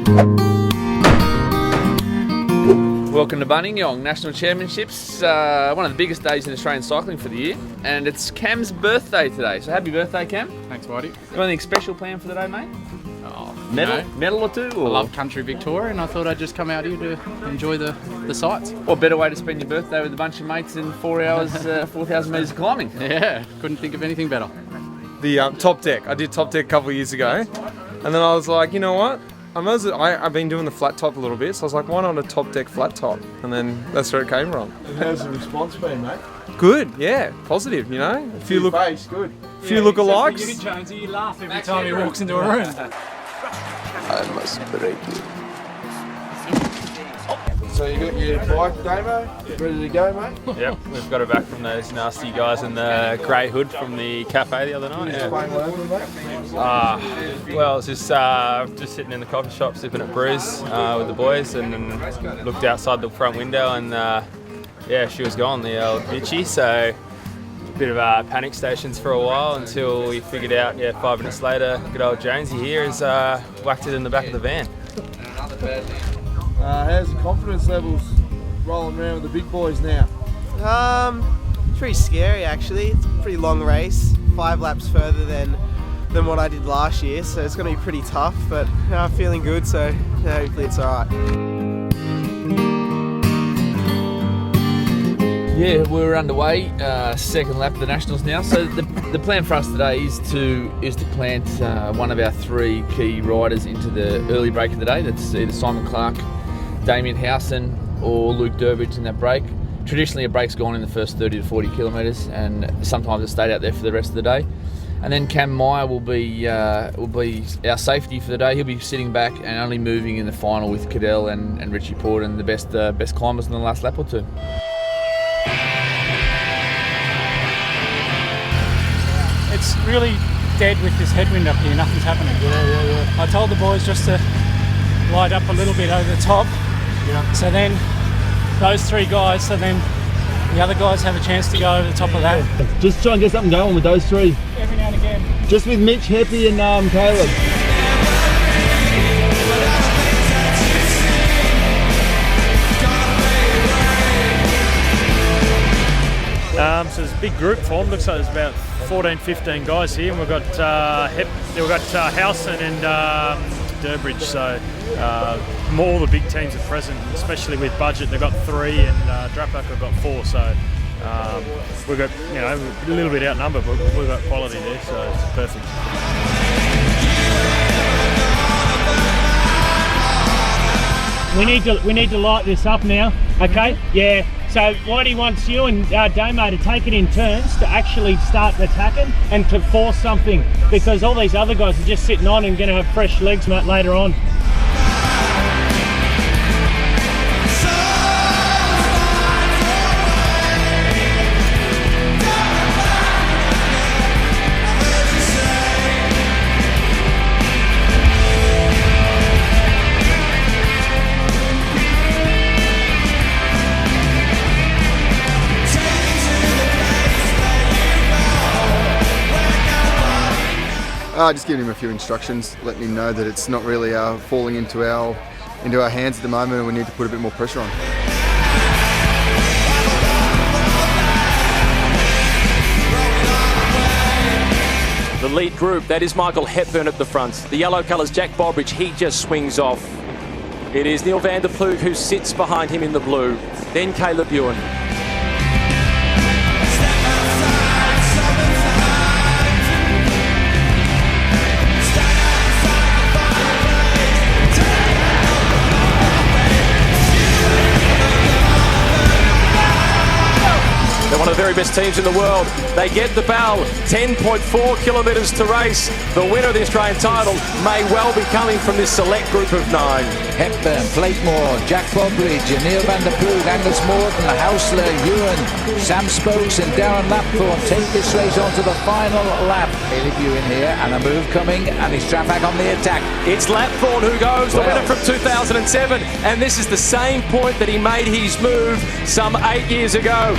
Welcome to Bunningong National Championships, one of the biggest days in Australian cycling for the year, and it's Cam's birthday today, so happy birthday, Cam. Thanks, Whitey. Got anything special planned for the day, mate? Oh, Medal or two? Or? I love country Victoria, and I thought I'd just come out here to enjoy the sights. What better way to spend your birthday with a bunch of mates in 4 hours, 4,000 metres of climbing? Yeah, couldn't think of anything better. The top deck. I did top deck a couple of years ago, and then I was like, you know what? I've been doing the flat top a little bit, so I was like, why not a top deck flat top? And then that's where it came from. And how's the response been, mate? Good, yeah, positive. You know, a few good. Few lookalikes. You, Jonesy, you laugh every time he walks into a room. I must break you. So you got your bike demo ready to go, mate? Yep, we've got it back from those nasty guys in the grey hood from the cafe the other night. Explain what happened, mate. Well, it's just sitting in the coffee shop sipping at brews with the boys, and then looked outside the front window, and yeah, she was gone, the old bitchy. So a bit of panic stations for a while until we figured out, 5 minutes later, good old Jonesy here has whacked it in the back of the van. How's the confidence levels rolling around with the big boys now? It's pretty scary actually. It's a pretty long race, 5 laps further than what I did last year, so it's going to be pretty tough, but I'm feeling good, so hopefully it's alright. Yeah, we're underway, second lap of the Nationals now. So the plan for us today is to plant one of our 3 key riders into the early break of the day. That's either Simon Clark, Damien Howson or Luke Durbridge in that break. Traditionally a break's gone in the first 30 to 40 kilometres, and sometimes it's stayed out there for the rest of the day. And then Cam Meyer will be our safety for the day. He'll be sitting back and only moving in the final with Cadell and Richie Porter, and the best climbers in the last lap or two. It's really dead with this headwind up here, nothing's happening. Yeah. I told the boys just to light up a little bit over the top. Yeah. So then those 3 guys, so then the other guys have a chance to go over the top of that. Just try and get something going with those 3. Every now and again. Just with Mitch, Heppy and Caleb. So there's a big group formed. Looks like there's about 14, 15 guys here, and we've got Howson and Durbridge. So all the big teams are present, especially with budget. They've got 3, and Drapac have got 4. So we've got a little bit outnumbered, but we've got quality there, so it's perfect. We need to light this up now. Okay. Yeah. So Whitey wants you and Damo to take it in turns to actually start attacking and to force something, because all these other guys are just sitting on and going to have fresh legs later on. Just giving him a few instructions, letting him know that it's not really falling into our hands at the moment, and we need to put a bit more pressure on. The lead group, that is Michael Hepburn at the front. The yellow colours, Jack Bobridge, he just swings off. It is Neil van der Ploeg who sits behind him in the blue. Then Caleb Ewan. They're one of the very best teams in the world. They get the bell, 10.4 kilometres to race. The winner of the Australian title may well be coming from this select group of 9. Hepburn, Blakemore, Jack Bobridge, Neil van der Ploeg, Angus Morton, Haussler, Ewan, Sam Spokes and Darren Lapthorne take this race on to the final lap. Caleb Ewan here and a move coming, and he's Trapak on the attack. It's Lapthorne who goes, the winner from 2007, and this is the same point that he made his move some 8 years ago.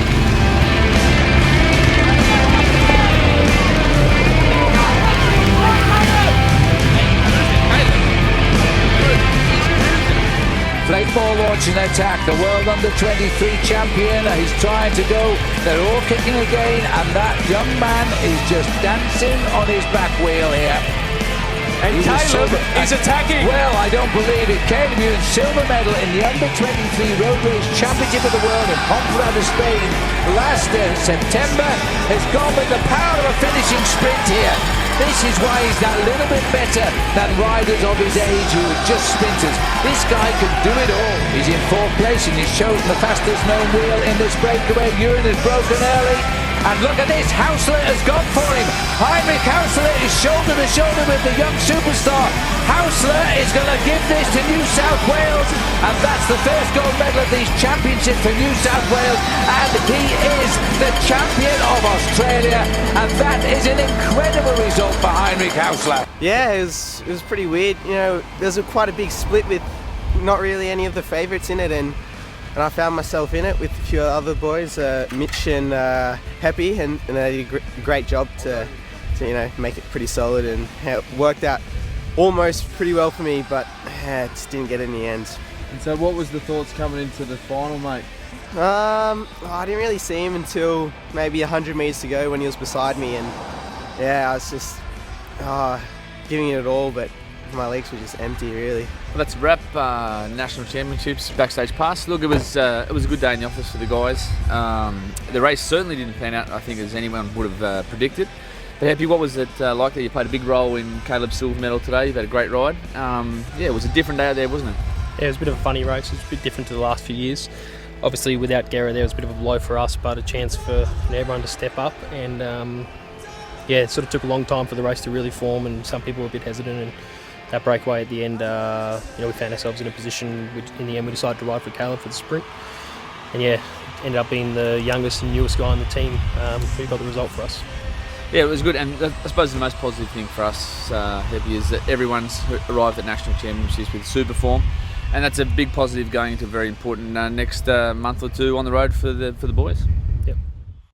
Flake ball launching attack. The world under-23 champion is trying to go. They're all kicking again, and that young man is just dancing on his back wheel here. And Caleb is attacking. Well, I don't believe it. Caleb Ewan, silver medal in the under-23 Road Race Championship of the World in Ponferrada, Spain last September, has gone with the power of a finishing sprint here. This is why he's that little bit better than riders of his age who are just sprinters. This guy can do it all. He's in fourth place and he's chosen the fastest known wheel in this breakaway. Ewan is broken early. And look at this, Haussler has gone for him. Heinrich Haussler is shoulder to shoulder with the young superstar. Haussler is going to give this to New South Wales, and that's the first gold medal of these championships for New South Wales, and he is the champion of Australia, and that is an incredible result for Heinrich Haussler. Yeah, it was pretty weird. You know, there's quite a big split with not really any of the favourites in it, and I found myself in it with a few other boys, Mitch and Heppy, and they did a great job to you know, make it pretty solid, and it worked out almost pretty well for me, but just didn't get it in the end. And so what was the thoughts coming into the final, mate? I didn't really see him until maybe 100 metres to go when he was beside me, and yeah, I was just giving it all, but my legs were just empty, really. Well, that's a wrap. National Championships, Backstage Pass. Look, it was a good day in the office for the guys. The race certainly didn't pan out, I think, as anyone would have predicted. But Happy, what was it like that you played a big role in Caleb's silver medal today? You've had a great ride. Yeah, it was a different day out there, wasn't it? Yeah, it was a bit of a funny race. It was a bit different to the last few years. Obviously, without Guerra there, it was a bit of a blow for us, but a chance for everyone to step up. And yeah, it sort of took a long time for the race to really form, and some people were a bit hesitant. And that breakaway at the end, you know, we found ourselves in a position which, in the end, we decided to ride for Caleb for the sprint. And yeah, ended up being the youngest and newest guy on the team who got the result for us. Yeah, it was good, and I suppose the most positive thing for us, Heppy, is that everyone's arrived at National Championships with super form, and that's a big positive going into a very important next month or two on the road for the boys.